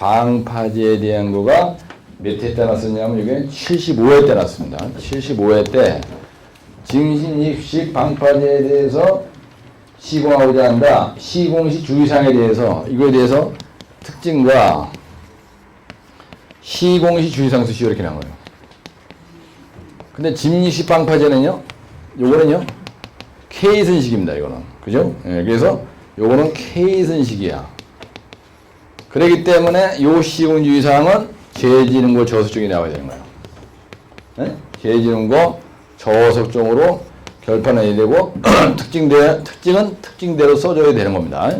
방파제에 대한 거가 몇 회 때 났었냐면 이게 75회 때 났습니다. 75회 때 증신입식 방파제에 대해서 시공하고자 한다. 시공시 주의사항에 대해서 이거에 대해서 특징과 시공시 주의사항 수시 이렇게 나온 거예요. 근데 진입식 방파제는요. 요거는요. K선식입니다. 이거는. 그죠? 예, 그래서 요거는 K선식이야. 그렇기 때문에 요 시공 주의사항은 재지능고 저속 쪽에 나와야 되는 거예요. 예? 재지능고 저속 쪽으로 결판해야 되고 특징은 특징대로 써줘야 되는 겁니다.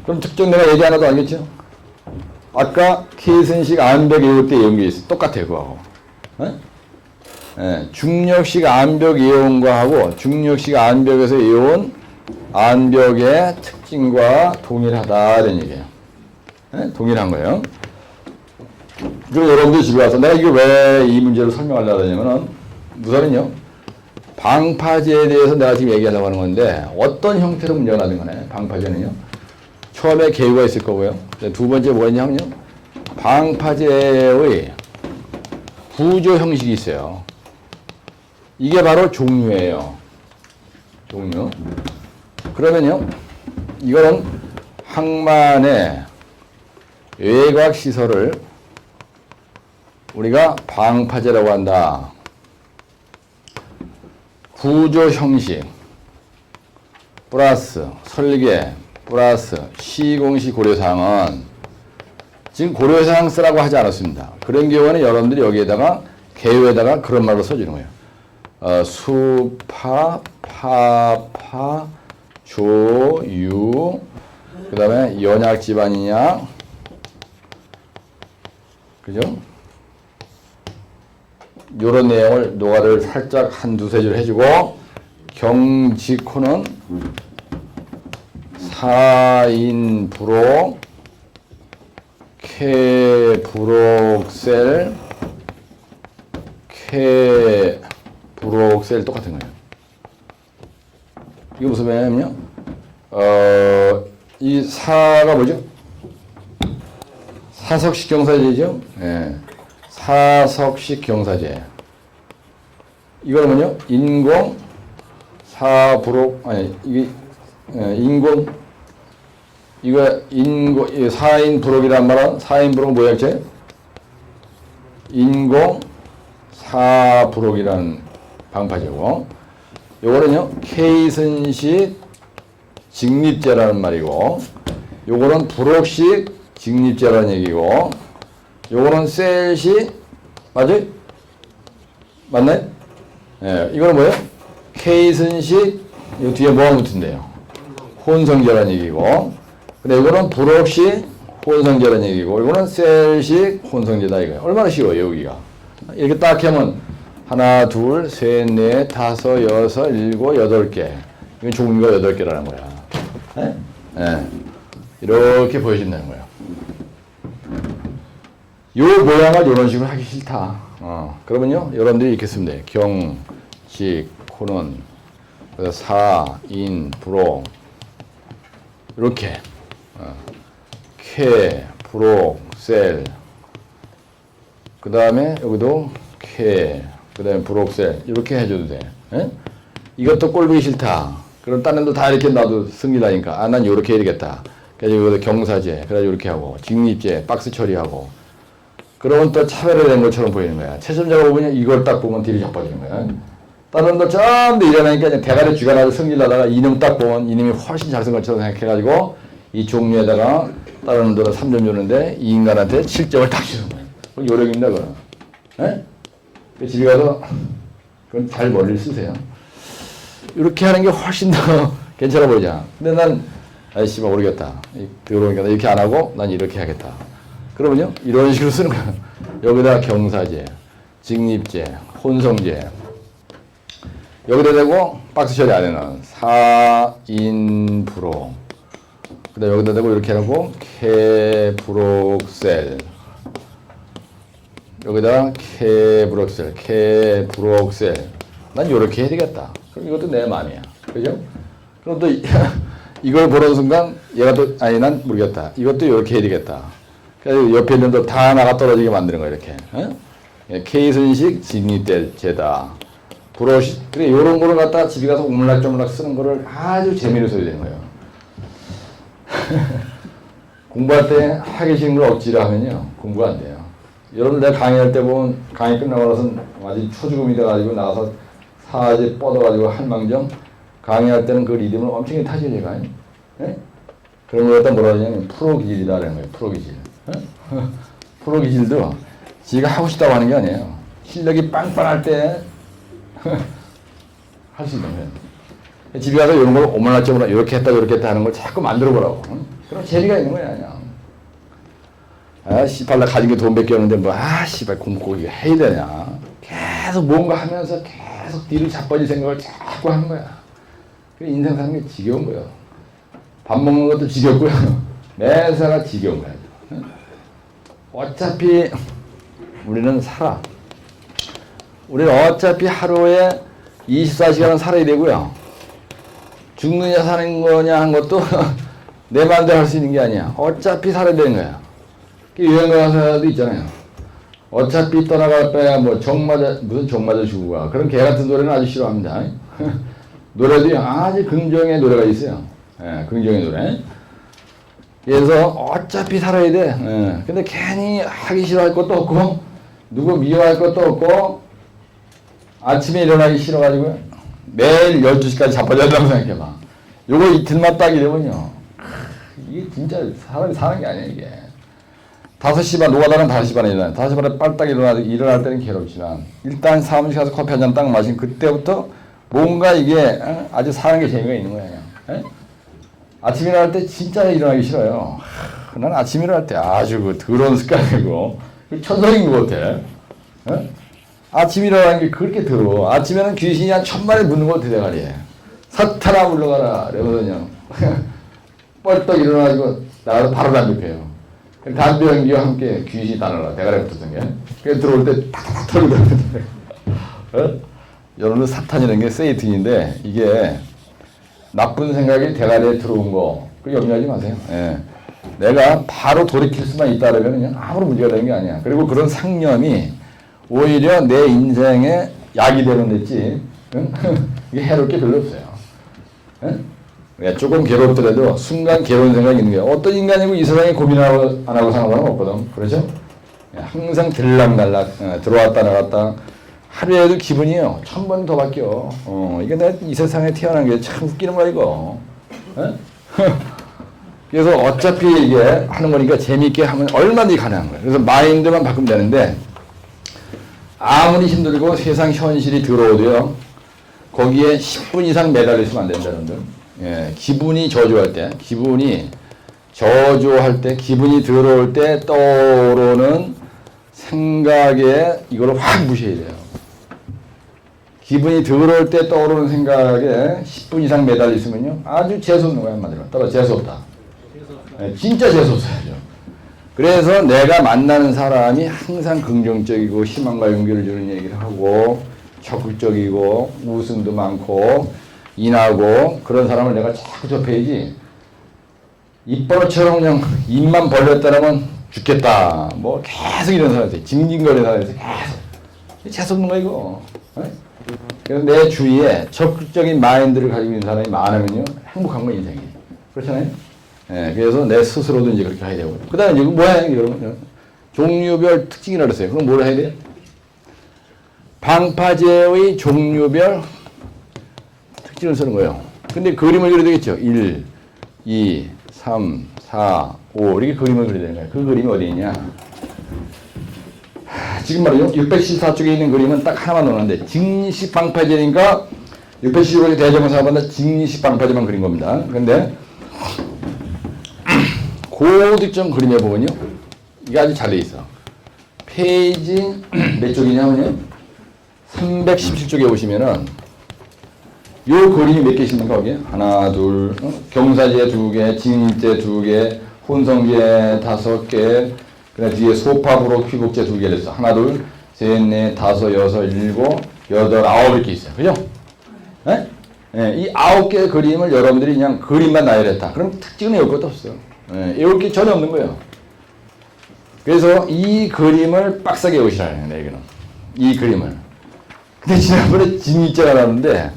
그럼 특징 내가 얘기 하나도 알겠죠? 아까 K선식 암벽 예우 때 외운 게 있어. 똑같아요. 그거하고. 예, 중력식 암벽 예온과 하고 중력식 암벽에서 예온 암벽의 특징과 동일하다 이런 얘기예요. 예? 동일한 거예요. 그리고 여러분들 집에 와서 내가 이거 왜 이 문제를 설명하려고 하냐면은 우선은요. 방파제에 대해서 내가 지금 얘기하려고 하는 건데 어떤 형태로 문제가 나는 거네. 방파제는요. 처음에 개요가 있을 거고요. 두 번째 뭐가 있냐면요. 방파제의 구조 형식이 있어요. 이게 바로 종류예요. 종류. 그러면요. 이거는 항만의 외곽 시설을 우리가 방파제라고 한다. 구조 형식 플러스 설계 플러스 시공시 고려사항은 지금 고려사항 쓰라고 하지 않았습니다. 그런 경우는 여러분들이 여기에다가 개요에다가 그런 말로 써주는 거예요. 수파, 파파, 조, 유, 그 다음에 연약 집안이냐, 그죠? 요런 내용을 노가를 살짝 한 두세 줄 해주고, 경직호는 사인 부록, K 부록셀, K 부록셀 똑같은 거예요. 이게 무슨 말이냐면요. 이 사가 뭐죠? 사석식 경사제죠. 예. 사석식 경사제. 이거는 뭐냐? 인공 사부록 아니 이게 인공 이거 인공 사인 부록이란 말은 사인 부록 뭐야 제? 인공 사부록이라는 방파제고. 요거는요 K선식 직립제라는 말이고, 요거는 부록식 직립제라는 얘기고, 요거는 셀식 맞아요? 맞나요? 예, 이거는 뭐예요? K선식 요 뒤에 뭐가 붙은데요? 혼성제라는 얘기고, 근데 이거는 부록식 혼성제라는 얘기고, 이거는 셀식 혼성제다 이거예요. 얼마나 쉬워요 여기가? 이렇게 딱 하면 하나, 둘, 셋, 넷, 다섯, 여섯, 일곱, 여덟 개. 이건 종류가 8개라는 거야. 네? 네. 이렇게 보여준다는 거야. 요 모양을 이런 식으로 하기 싫다. 그러면요, 여러분들이 이렇게 쓰면 돼요. 경, 직, 코는, 사, 인, 부록. 이렇게. 캐, 부록, 셀. 그 다음에 여기도 캐, 그 다음에 부록셀. 이렇게 해줘도 돼. 예? 이것도 꼴보기 싫다. 그럼 다른 데 다 이렇게 놔도 승리다니까. 아, 난 이렇게 해야 되겠다. 그래서 여기도 경사제. 그래서 이렇게 하고, 직립제, 박스 처리하고. 그러면 또 차별화된 것처럼 보이는 거야. 채점자가 보면 이걸 딱 보면 뒤로 자빠지는 거야. 다른 데 전부 일어나니까 그냥 대가리 쥐가 나서 승질나다가 이놈 딱 보면 이놈이 훨씬 잘 쓴 것처럼 생각해가지고 이 종류에다가 다른 데는 3점 주는데 이 인간한테 7점을 딱 주는 거야. 그건 요령입니다, 그건. 예? 집에 가서 그건 잘 머리를 쓰세요. 이렇게 하는 게 훨씬 더 괜찮아 보이잖아. 근데 난, 아이씨, 모르겠다. 그러니까 이렇게 안 하고 난 이렇게 하겠다. 그러면요, 이런 식으로 쓰는 거야. 여기다 경사제, 직립제, 혼성제. 여기다 대고 박스 처리 안에는 사인 부록. 그 다음에 여기다 대고 이렇게 하고 캐 부록셀. 여기다 캐 부록셀, 캐 부록셀. 난 이렇게 해야 되겠다. 그럼 이것도 내 마음이야. 그죠? 그럼 또 이걸 보는 순간 얘가 또 아니 난 모르겠다. 이것도 이렇게 해야 되겠다. 그래서 옆에 있는 거 다 나가 떨어지게 만드는 거야, 이렇게. 어? K순식 진리제다. 브러쉬. 그래, 요런 거를 갖다가 집에 가서 오물락조물락 쓰는 거를 아주 재미로 써야 되는 거예요. 공부할 때 하기 싫은 걸 억지로 하면요, 공부가 안 돼요. 여러분, 내가 강의할 때 보면 강의 끝나고 나서 완전히 초죽음이 돼가지고 나가서 사지 뻗어가지고 할망정 강의할 때는 그 리듬을 엄청 타죠, 제가. 예? 그런 걸 갖다 뭐라 하냐면 프로기질이라는 거예요, 프로기질. 어? 프로기질도 지가 하고 싶다고 하는 게 아니에요. 실력이 빵빵할 때 할 수 있는 거예요. 집에 가서 이런 걸 오물락조물락 이렇게 했다 저렇게 했다 하는 걸 자꾸 만들어 보라고. 그럼 재미가 있는 거야, 그냥. 아, 씨발, 나 가진 게 돈 몇 개 없는데 뭐, 아, 씨발, 굶고 이거 해야 되냐. 계속 뭔가 하면서 계속 뒤를 자빠질 생각을 자꾸 하는 거야. 그래, 인생 사는 게 지겨운 거야. 밥 먹는 것도 지겹고요. 매사가 지겨운 거야. 어차피 우리는 살아. 우리는 어차피 하루에 24시간은 살아야 되고요. 죽느냐 사는 거냐 한 것도 내 마음대로 할 수 있는 게 아니야. 어차피 살아야 되는 거야. 유행가 가사도 있잖아요. 어차피 떠나갈 거야, 뭐, 무슨 정 맞아 죽고 가. 그런 개 같은 노래는 아주 싫어합니다. 노래도 아주 긍정의 노래가 있어요. 예, 긍정의 노래. 그래서 어차피 살아야 돼. 예, 근데 괜히 하기 싫어할 것도 없고, 누구 미워할 것도 없고, 아침에 일어나기 싫어가지고, 매일 12시까지 자빠져 한다고 생각해봐. 요거 이틀만 딱 이러면요. 이게 진짜 사람이 사는 게 아니야, 이게. 5시 반, 노가다는 5시 반에 일어나요. 5시 반에 빨딱 일어날 때는 괴롭지만, 일단 사무실 가서 커피 한 잔 딱 마신 그때부터 뭔가 이게 아주 사는 게 재미가 있는 거예요. 에? 아침 일어날 때 진짜 일어나기 싫어요. 난 아침 일어날 때 아주 그 더러운 습관이고, 천성인 것 같아. 에? 아침 일어나는 게 그렇게 더러워. 아침에는 귀신이 한 1000마리 묻는 것 같아, 대가리에. 사탄아 물러가라. 이러거든요. 뻘떡 일어나가지고 나가서 바로 담배 피워요. 담배 연기와 함께 귀신이 다 날라. 대가리에 붙었던 게. 그래서 들어올 때 탁탁 털거든요. 여러분, 사탄이라는 게 세이튼인데, 이게 나쁜 생각이 대가리에 들어온 거, 그거 염려하지 마세요. 예. 내가 바로 돌이킬 수만 있다 그러면 아무런 문제가 되는 게 아니야. 그리고 그런 상념이 오히려 내 인생에 약이 되면 됐지. 응? 이게 해로울 게 별로 없어요. 응? 조금 괴롭더라도 순간 괴로운 생각이 있는 거예요. 어떤 인간이고 이 세상에 고민하고 안 하고 사는 사람은 없거든. 그렇죠? 항상 들락날락 들어왔다 나갔다 하루에도 기분이요 1000번 더 바뀌어. 이게 내가 이 세상에 태어난 게 참 웃기는 거야 이거. 그래서 어차피 이게 하는 거니까 재미있게 하면 얼마든지 가능한 거예요. 그래서 마인드만 바꾸면 되는데 아무리 힘들고 세상 현실이 들어오도요 거기에 10분 이상 매달려 있으면 안 된다, 여러분들. 예, 기분이 저조할 때, 기분이 들어올 때 떠오르는 생각에 이걸 확 무시해야 돼요. 기분이 들어올 때 떠오르는 생각에 10분 이상 매달려 있으면요 아주 재수없는 거야, 한마디로. 따라 재수없다. 예, 진짜 재수없어야죠. 그래서 내가 만나는 사람이 항상 긍정적이고 희망과 용기를 주는 얘기를 하고 적극적이고 웃음도 많고 인하고 그런 사람을 내가 자꾸 접해야지. 입버릇처럼 그냥 입만 벌렸다라면 죽겠다. 뭐 계속 이런 사람이 있어요. 징징거리는 사람이 있어요. 계속. 재수없는 거야 이거. 그래서 내 주위에 적극적인 마인드를 가지고 있는 사람이 많으면요 행복한 거 인생이. 그렇잖아요. 예, 그래서 내 스스로도 이제 그렇게 해야 되고. 그 다음에 이거 뭐 해야 돼요, 여러분? 종류별 특징이라 그랬어요. 그럼 뭘 해야 돼요? 방파제의 종류별 특징을 쓰는 거예요. 근데 그림을 그려야 되겠죠. 1, 2, 3, 4, 5 이렇게 그림을 그려야 되는 거예요. 그 그림이 어디 있냐? 지금 말이죠. 614쪽에 있는 그림은 딱 하나만 넣었는데 직리식 방파제니까 615쪽에 대정사보다 직리식 방파제만 그린 겁니다. 근데 고득점 그림에 보면요. 이게 아주 잘 돼 있어. 페이지 몇 쪽이냐면요. 317쪽에 보시면은 요 그림이 몇 개 있습니까? 거기에? 하나, 둘, 경사제 2개, 직립제 2개, 혼성제 5개, 그다음 뒤에 소파브로 퀴복제 2개 됐어. 하나, 둘, 셋, 넷, 다섯, 여섯, 일곱, 여덟, 아홉 이렇게 있어요. 그죠? 예? 예, 이 9개의 그림을 여러분들이 그냥 그림만 나열했다. 그럼 특징은 외울 것도 없어요. 예, 외울 게 전혀 없는 거예요. 그래서 이 그림을 빡세게 외우시라는 거예요, 여기는. 이 그림을. 근데 지난번에 직립제가 나왔는데,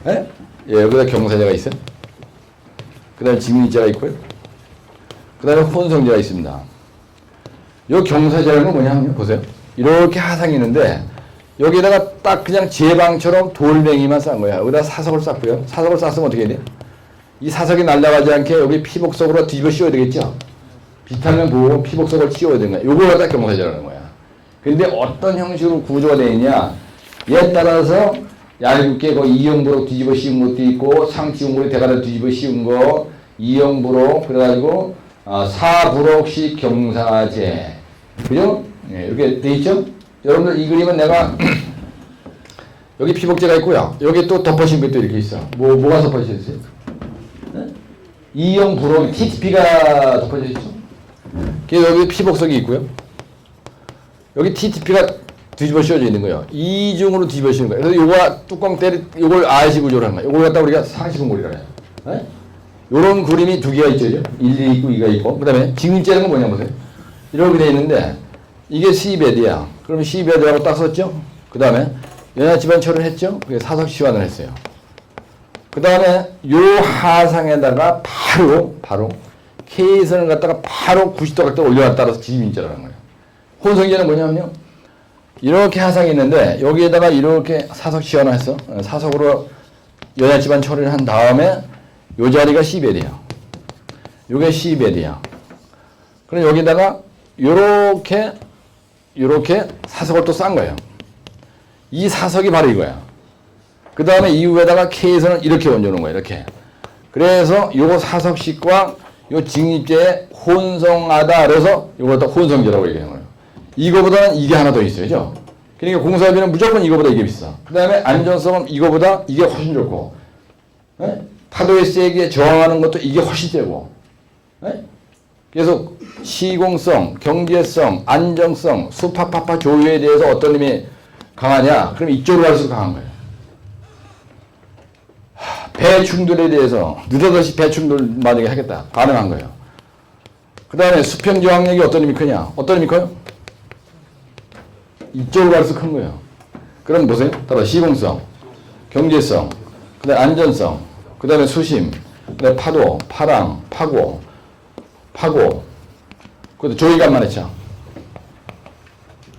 예, 여기다 경사제가 있어요. 그 다음에 직립제가 있고요. 그 다음에 혼성제가 있습니다. 요 경사제라는 건 뭐냐면, 보세요. 이렇게 하상이 있는데, 여기다가 딱 그냥 제방처럼 돌멩이만 싼 거야. 여기다 사석을 쌌고요. 사석을 쌌으면 어떻게 해야 돼? 이 사석이 날아가지 않게 여기 피복석으로 뒤집어 씌워야 되겠죠? 비타민 보호 피복석을 씌워야 되는 거야. 요걸 갖다 경사제라는 거야. 근데 어떤 형식으로 구조가 되어 있냐? 얘에 따라서 얇게 그 이형부로 뒤집어 씌운 것도 있고, 상치용으로 대가리 뒤집어 씌운 거, 이형부로, 그래가지고, 사부록식 경사제. 그죠? 네, 이렇게 돼 있죠? 여러분들 이 그림은 내가 여기 피복제가 있고요. 여기 또 덮어진 것도 이렇게 있어. 뭐가 덮어져 있어요? 네? 이형 부록 TTP가 덮어져 있죠. 그래서 여기 피복석이 있고요. 여기 TTP가 뒤집어 씌워져 있는 거예요. 이중으로 뒤집어 씌우는 거예요. 그래서 요거 뚜껑 때리 요걸 RC 구조로 하는 거예요. 요걸 갖다 우리가 상시분골이라 해요. 네? 요런 그림이 두 개가 있죠. 1이 있고 2가 있고. 그다음에 직립제는 건 뭐냐 보세요. 이렇게 돼 있는데 이게 C베드야. 그럼 C베드라고 딱 썼죠? 그 다음에 연합지반 처리를 했죠? 그게 사석 시환을 했어요. 그 다음에 요 하상에다가 바로 K선을 갖다가 바로 90도 각도 올려놨다라서 지임인자라는 거예요. 혼성제는 뭐냐면요. 이렇게 하상이 있는데 여기에다가 이렇게 사석 시환을 했어. 사석으로 연합지반 처리를 한 다음에 요 자리가 C베드야. 요게 C베드야. 그럼 여기다가 요렇게 사석을 또 싼 거예요. 이 사석이 바로 이거야. 그 다음에 이후에다가 K선을 이렇게 얹어놓은 거야. 이렇게. 그래서 요 사석식과 요 직립제에 혼성하다. 그래서 요걸 또 혼성제라고 얘기하는 거예요. 이거보다는 이게 하나 더 있어야죠. 그러니까 공사비는 무조건 이거보다 이게 비싸. 그 다음에 안전성은 이거보다 이게 훨씬 좋고, 네? 파도의 세기에 저항하는 것도 이게 훨씬 세고, 네? 그래서 시공성, 경제성, 안정성, 수파파파 조율에 대해서 어떤 힘이 강하냐? 그럼 이쪽으로 갈수록 강한 거예요. 배 충돌에 대해서 느닷없이 배 충돌 만약에 하겠다. 가능한 거예요. 그 다음에 수평 저항력이 어떤 힘이 크냐? 어떤 힘이 커요? 이쪽으로 갈수록 큰 거예요. 그럼 보세요. 따라 시공성, 경제성, 그 다음에 안전성, 그 다음에 수심, 그 다음에 파도, 파랑, 파고, 그것도 조이 간만의 차.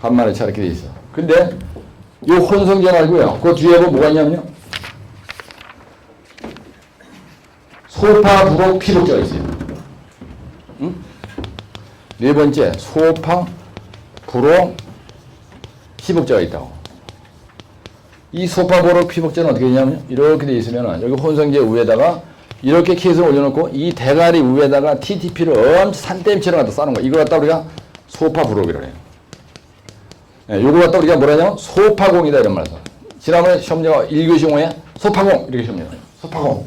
간만의 차 이렇게 돼 있어. 근데 요 혼성제 말고요. 그 뒤에 보면 뭐가 있냐면요. 소파, 부록, 피복제가 있어요. 응? 네 번째, 소파, 부록, 피복제가 있다고. 이 소파, 부록, 피복제는 어떻게 되냐면요. 이렇게 돼 있으면 여기 혼성제 위에다가 이렇게 케이스를 올려놓고 이 대가리 위에다가 TTP를 엄청 산댐처럼 갖다 싸는 거야. 이걸 갖다 우리가 소파 부록이라고 해요. 네, 요걸 갖다 우리가 뭐라 하냐면 소파공이다 이런 말을 써. 지난번에 시험지가 1교시 공에 소파공 이렇게 시험지가 소파공.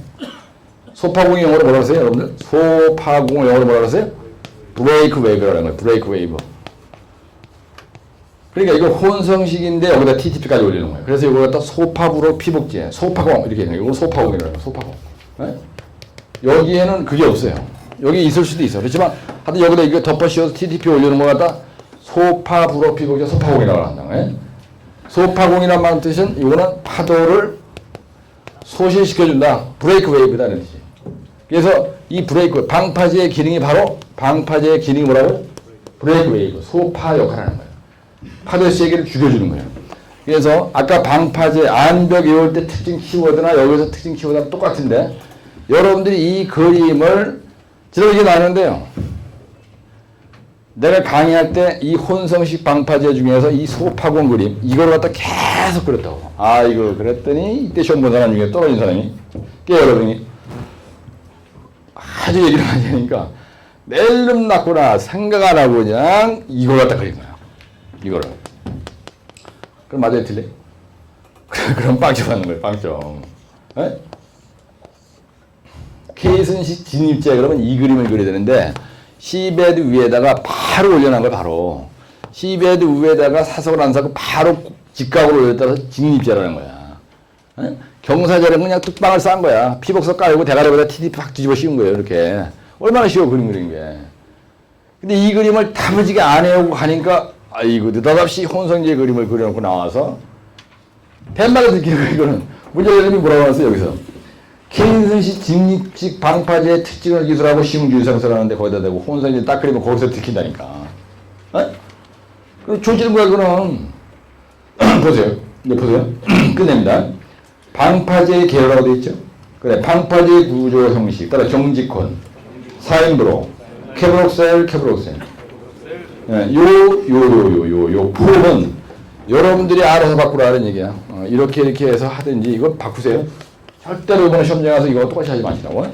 소파공이 영어로 뭐라 그러세요 여러분들? 소파공을 영어로 뭐라 그러세요? 브레이크 웨이브라는 거예요. 브레이크 웨이브. 그러니까 이거 혼성식인데 여기다 TTP까지 올리는 거예요. 그래서 이걸 갖다 소파 부록 피복제, 소파공 이렇게 해요. 이걸 소파공이라고 해요. 소파공. 네? 여기에는 그게 없어요. 여기 있을 수도 있어. 그렇지만 하여튼 여기다 이거 덮어 씌워서 TTP 올리는 거 갖다 소파 부록 피복제 소파공이라고 한다. 네? 소파공이란 말 뜻은 이거는 파도를 소실시켜준다. 브레이크 웨이브다는 뜻이에요. 그래서 이 브레이크 방파제의 기능이 바로 방파제의 기능이 뭐라고요? 브레이크 웨이브 소파 역할을 하는 거예요. 파도의 세기를 죽여주는 거예요. 그래서 아까 방파제 암벽 외울 때 특징 키워드나 여기서 특징 키워드랑 똑같은데 여러분들이 이 그림을 지금 이게 나는데요. 내가 강의할 때 이 혼성식 방파제 중에서 이 소파공 그림 이걸 갖다 계속 그렸다고. 아 이거 그랬더니 이때 시험 본 사람 중에 떨어진 사람이 여러분이 아주 얘기를 많이 하니까 낼름 났구나 생각 안 하고 그냥 이걸 갖다 그린 거야. 이거를. 그럼 맞아요 틀려? 그럼 빵점 받는 거예요. 빵점. 네? K선식 진입제 그러면 이 그림을 그려야 되는데 C베드 위에다가 바로 올려놓은 거예요. 바로. C베드 위에다가 사석을 안 사고 바로 직각으로 올렸다가 진입제라는 거야. 네? 경사제는 그냥 뚝방을 싼 거야. 피복석 깔고 대가리보다 TTP 확 뒤집어 씌운 거예요. 이렇게. 얼마나 쉬워 그림 그린 게. 근데 이 그림을 다부지게 안 해오고 가니까 아이고 느닷없이 혼성지의 그림을 그려놓고 나와서 팻말을 듣기로 이거는 문제의 그림이 뭐라고 하았어요 여기서 케인슨시 직립식 방파제의 특징을 기술하고 시흥주의상설하는데 거기다 대고 혼성지 딱 그리면 거기서 들킨다니까. 어? 조지는 거야 그럼. 보세요. 이제 보세요. 끝냅니다. 방파제의 계열라고 되어 있죠. 그래 방파제의 구조 형식 따라 정직혼 사인브로 케브록셀 요 프로는 여러분들이 알아서 바꾸라는 얘기야. 이렇게 해서 하든지 이거 바꾸세요. 절대로 이번에 시험장에 가서 이거 똑같이 하지 마시라고.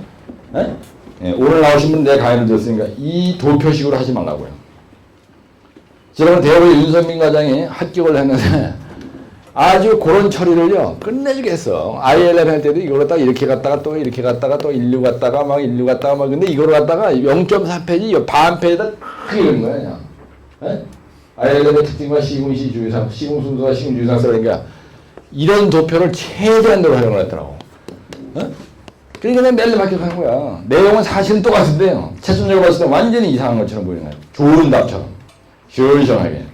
오늘 나오신 분 내 강의를 들었으니까 이 도표식으로 하지 말라고요. 지난번 대학의 윤선민 과장이 합격을 했는데 아주 그런 처리를요 끝내주겠어. ILM 할 때도 이걸 갖다가 이렇게 갔다가 또 이렇게 갔다가 또 인류 갔다가 막 근데 이걸 갖다가 0.4페이지 반 페이지에다 크게 그린 거야 그냥. ILM의 특징과 시공시 주의상 시공순서와 시공주의상 쓰라니까 이런 도표를 최대한으로 활용을 했더라고. 그러니까 내가 매일 합격한 거야. 내용은 사실은 똑같은데요 최순자가 봤을 때 완전히 이상한 것처럼 보이는 거야. 좋은 답처럼 시원시원하게.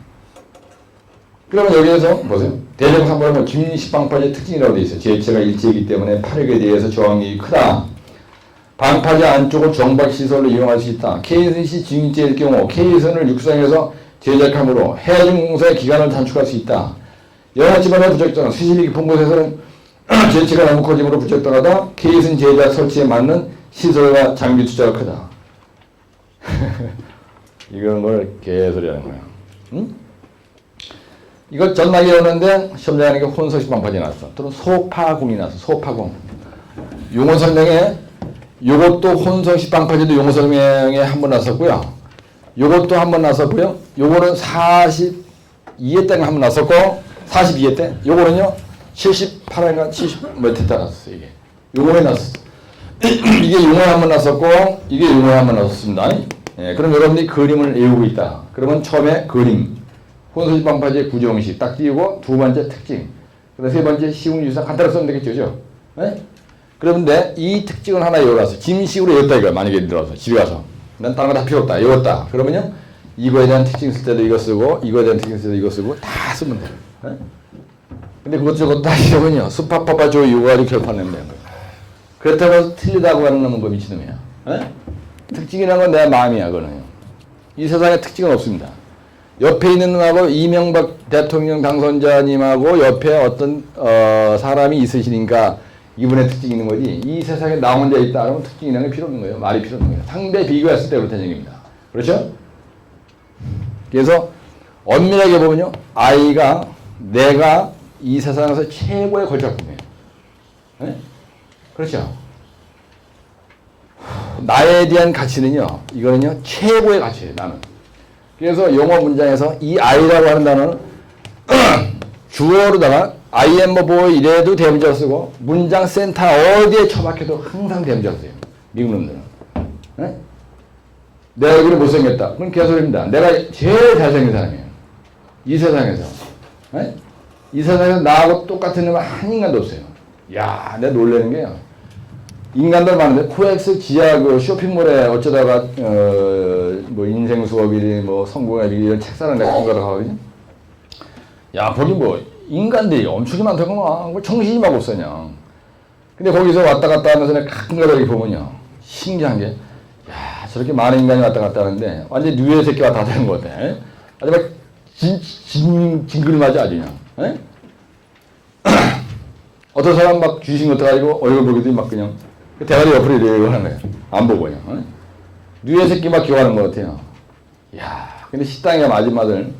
그러면 여기에서 보세요. 대적 3번은 김식 방파제 특징이라고 되어 있어요. 제체가 일체이기 때문에 파력에 대해서 저항력이 크다. 방파제 안쪽을 정박시설로 이용할 수 있다. 케이슨시 증입제일 경우 케이슨을 육상에서 제작함으로 해중 공사의 기간을 단축할 수 있다. 영하 지방의 부적당 수질이 깊은 곳에서는 제체가 너무 커짐으로 부적당하다. 케이슨 제작 설치에 맞는 시설과 장비 투자가 크다. 이건 뭘 개소리하는 거야. 응? 이걸 전나게 오는데 시험장에 혼성식 방파제 나왔어. 또는 소파공이 나왔어. 소파공. 용어 설명에 요것도 혼성식 방파제도 용어 설명에 한 번 나왔었고요. 요것도 한 번 나왔었고요. 요거는 42회 때가 한 번 나왔었고 42회 때 요거는요 78회인가 70몇 회 때 나왔었어요. 이게 요거에 나왔어. 이게 용어에 한 번 나왔었고 이게 용어에 한 번 나왔었습니다. 그럼 여러분들이 그림을 외우고 있다. 그러면 처음에 그림 혼성식 방파제 구조 형식 딱 띄우고 두 번째 특징 그다음 세 번째 시공유사 간단하게 쓰면 되겠죠. 그런데 이 특징을 하나 외워놨어. 짐식으로 외웠다 이거야. 만약에 들어서 집에 가서 난 다른 거 다 필요 없다 외웠다. 그러면요 이거에 대한 특징 쓸 때도 이거 쓰고 이거에 대한 특징 쓸 때도 이거 쓰고 다 쓰면 돼. 근데 그것저것 다 이러면요 수파파파조 이거 가지고 결판내면 되는 거야. 그렇다고 해서 틀리다고 하는 놈은 뭐 미친놈이야. 특징이라는 건 내 마음이야. 그거는요. 이 세상에 특징은 없습니다. 옆에 있는 놈하고 이명박 대통령 당선자님하고 옆에 어떤 사람이 있으시니까 이분의 특징이 있는 거지 이 세상에 나 혼자 있다 그러면 특징이라는 게 필요 없는 거예요. 말이 필요 없는 거예요. 상대 비교했을 때 그렇다는 얘기입니다. 그렇죠? 그래서 엄밀하게 보면요 아이가 내가 이 세상에서 최고의 걸작품이에요. 그렇죠? 나에 대한 가치는요 이거는요 최고의 가치예요. 나는. 그래서 영어 문장에서 이 아이라고 하는 단어는 주어로다가 I am a boy 이래도 대문자로 쓰고 문장 센터 어디에 처박혀도 항상 대문자로 써요. 미국 놈들은. 내가 얼굴이 못생겼다. 그건 개소리입니다. 내가 제일 잘생긴 사람이에요. 이 세상에서. 이 세상에서 나하고 똑같은 놈은 한 인간도 없어요. 야, 내가 놀라는 게요. 인간들 많은데 코엑스 지하 그 쇼핑몰에 어쩌다가 뭐 인생 수업이니 뭐 성공의 비밀 이런 책사는 내가 공부하러 가거든요. 야 거기 뭐 인간들이 엄청나게 많다구만. 뭐 정신이 막 없어냐. 근데 거기서 왔다 갔다 하면서 내가 가끔가다 이렇게 보면요 신기한 게 야 저렇게 많은 인간이 왔다 갔다 하는데 완전 뉴의 새끼가 다 되는 것 같아. 아주 막 징글맞아 아주 그냥. 어떤 사람 막 귀신 같아가지고 얼굴 보기도 막 그냥 대가리 옆으로 이러고 하는 거예요. 안 보고 그냥. 뉴의 새끼 막 기어가는 것 같아요. 야, 근데 식당에 가면 아줌마들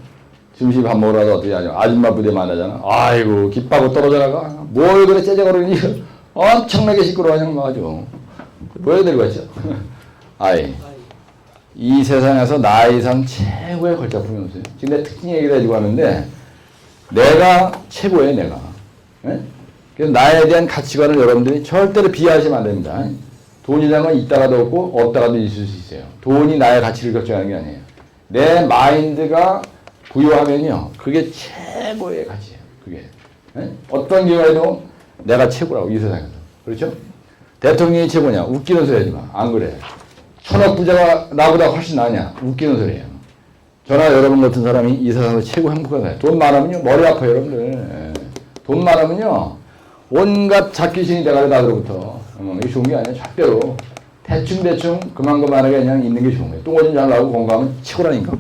점심 밥 먹으러 가서 어떻게 하냐. 아줌마 부대 만나잖아. 아이고, 기빠고 떨어져 나가. 뭘 그래 째째거리니. 엄청나게 시끄러워 그냥 아주. 뭐 해야 되고 있죠? 아이, 이 세상에서 나 이상 최고의 걸작품이 없어요. 지금 내 특징 얘기를 해주고 하는데 내가 최고예요, 내가. 그래서 나에 대한 가치관을 여러분들이 절대로 비하하시면 안 됩니다. 돈이라는 건 있다가도 없고 없다가도 있을 수 있어요. 돈이 나의 가치를 결정하는 게 아니에요. 내 마인드가 부여하면요. 그게 최고의 가치예요. 그게. 어떤 경우에도 내가 최고라고 이 세상에서. 그렇죠? 대통령이 최고냐. 웃기는 소리 하지 마. 안 그래. 천억 부자가 나보다 훨씬 나냐? 웃기는 소리예요. 저나 여러분 같은 사람이 이 세상에서 최고 행복하다. 돈 많으면요 머리 아파요 여러분들. 예. 돈 많으면요 온갖 잡귀신이 돼가지고 나로부터 이게 좋은 게 아니야 절대로. 대충 그만하게 그냥 있는 게 좋은 거예요. 똥오줌 잘 나오고 건강하면 최고라니까.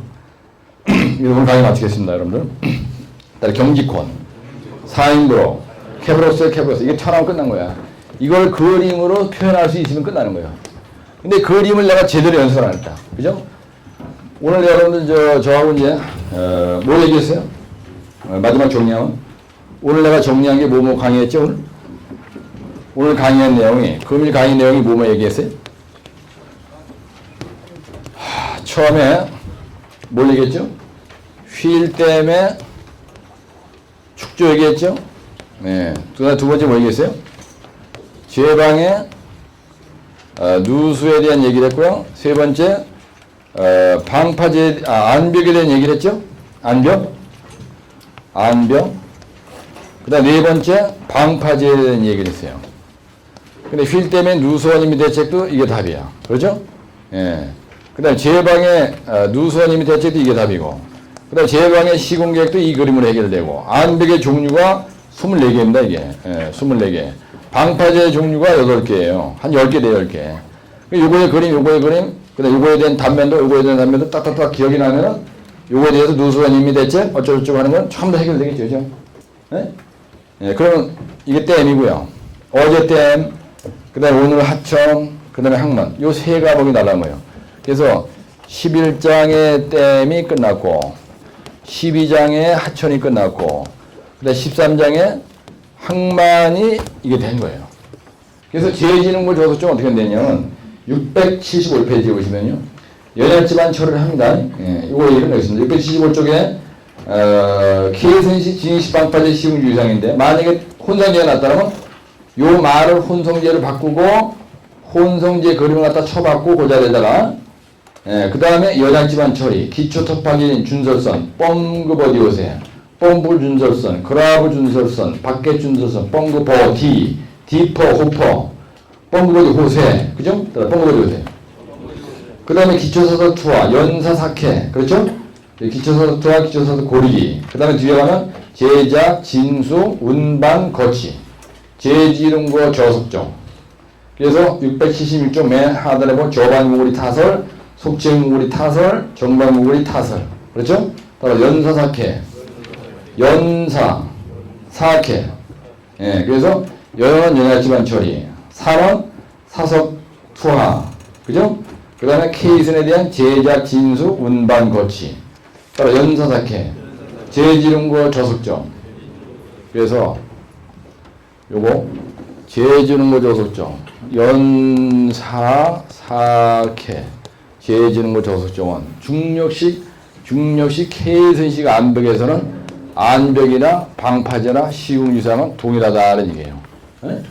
오늘 강의 마치겠습니다 여러분들. 일단 경직권, 사인브로, 캐브로스 이게 천하면 끝난 거야. 이걸 그림으로 표현할 수 있으면 끝나는 거예요. 근데 그림을 내가 제대로 연습을 안 했다. 그죠? 오늘 여러분들 저하고 이제 뭐 얘기했어요? 마지막 정리하면 오늘 내가 정리한 게 뭐뭐 강의했죠? 오늘 강의한 내용이 금일 강의 내용이 뭐뭐 얘기했어요? 처음에 뭘 얘기했죠? 휠 때문에 축조 얘기했죠? 네. 두 번째 뭐 얘기했어요? 제방의 누수에 대한 얘기를 했고요. 세 번째 방파제 안벽에 대한 얘기를 했죠? 안벽. 그다음 네 번째 방파제에 대한 얘기를 했어요. 근데 휠 때문에 누수원임이 대책도 이게 답이야. 그렇죠? 예. 그다음 제방의 누수원임이 대책도 이게 답이고. 그다음 제방의 시공계획도 이 그림으로 해결되고. 안벽의 종류가 24개입니다, 이게. 예, 24개. 방파제 종류가 8개예요. 한 10개 돼, 10개. 요거의 그림, 그다음 요거에 대한 단면도 딱딱딱 기억이 나면은 요거에 대해서 누수원임이 대책 어쩌고저쩌고 하는 건 처음 다 해결되겠죠, 그죠? 예? 예, 그러면 이게 댐이고요. 어제 댐, 그 다음에 오늘 하천, 그 다음에 항만. 요 세 과목이 날라온 거예요. 그래서 11장의 댐이 끝났고, 12장의 하천이 끝났고, 그 다음에 13장의 항만이 이게 된 거예요. 그래서 재지능고 조석증 어떻게 되냐면, 675페이지에 보시면요. 연약지만 처리를 합니다. 예, 이거 얘기를 하겠습니다. 675쪽에, 케이슨시 진시 방파제 시흥주 이상인데, 만약에 혼성제가 났다면, 요 말을 혼성제로 바꾸고, 혼성제 그림을 갖다 쳐받고, 그 자리에다가, 그 다음에 여장지만 처리, 기초 터파기 준설선, 뻥그 버디 요새, 뻥불 준설선, 그라브 준설선, 밖에 준설선, 뻥그 버, 디퍼, 호퍼, 뻥그 버디 호세, 그죠? 뻥그 버디 호세. 그 다음에 기초서서 투하, 연사사케, 그렇죠? 기초서서 투하, 기초서서 고리기. 그 다음에 뒤에 가면 제작, 진수, 운반, 거치. 제지름과 저속정. 그래서 676쪽 맨 하단에 보면 저반무구리 타설, 속체무구리 타설, 정반무구리 타설. 그렇죠? 따라 연사사케, 사케. 예, 그래서 연은 연약지반 처리, 사는 사석 투하. 그죠? 그 다음에 케이슨에 대한 제작, 진수, 운반, 거치. 따라 연사사케, 제지름과 저속정. 그래서 요거 제지능고 저속정 연사사케 제지능고 저속정은 중력식 케이슨식 안벽에서는 안벽이나 방파제나 시궁유사는 동일하다는 얘기예요. 네?